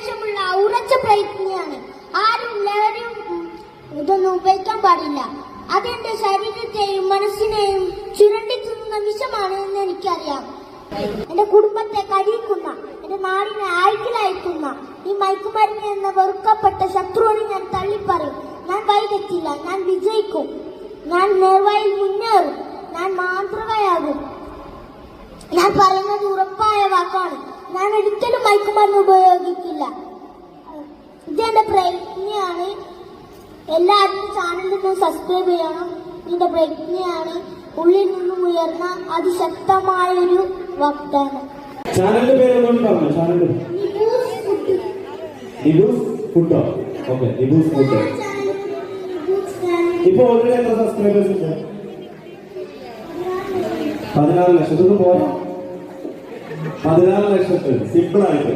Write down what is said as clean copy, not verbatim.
ശേഷമുള്ള ഉറച്ച പ്രയത്നിയാണ്. ആരും ലഹരിയും ഇതൊന്നും ഉപയോഗിക്കാൻ പാടില്ല. അതെന്റെ ശരീരത്തെയും മനസ്സിനെയും ചുരണ്ടി തിന്നുന്ന വിഷമാണ് എന്ന് എനിക്കറിയാം. എന്റെ കുടുംബത്തെ കഴിയിക്കുന്ന, എന്റെ നാടിനെ ആഴ്ചയിലയക്കുന്ന ഈ മയക്കുമരുന്ന് എന്ന വെറുക്കപ്പെട്ട ശത്രുവിനെ ഞാൻ തള്ളിപ്പറയും. ഞാൻ വൈകത്തില്ല, ഞാൻ വിജയിക്കും, ഞാൻ നേർവഴിയിൽ മുന്നേറും, ഞാൻ മാതൃകയാകും. ഞാൻ പറയുന്നത് ഉറപ്പായ വാക്കാണ്. ഞാൻ ഒരിക്കലും മയക്കുമരുന്ന് ഉപയോഗിക്കില്ല. ഇതെന്റെ പ്രയത്നിയാണ്. എല്ലാവരും ചാനലിൽ സബ്സ്ക്രൈബ് ചെയ്യണം. ഇതിന്റെ പ്രയത്നിയാണ് ഉള്ളിൽ നിന്നും ഉയർന്ന അതിശക്തമായൊരു വാഗ്ദാനം. ചാനലിന്റെ പേര് പറഞ്ഞു. ചാനലിന്റെ ഫുഡോ? Okay, Nibu's food. ഇപ്പൊ ഓൾറെഡി എത്ര സബ്സ്ക്രൈബേഴ്സ് ഉണ്ട്? 14 ലക്ഷത്തിന് പോയോ? 14 ലക്ഷത്തിൽ സിമ്പിൾ ആയിട്ട്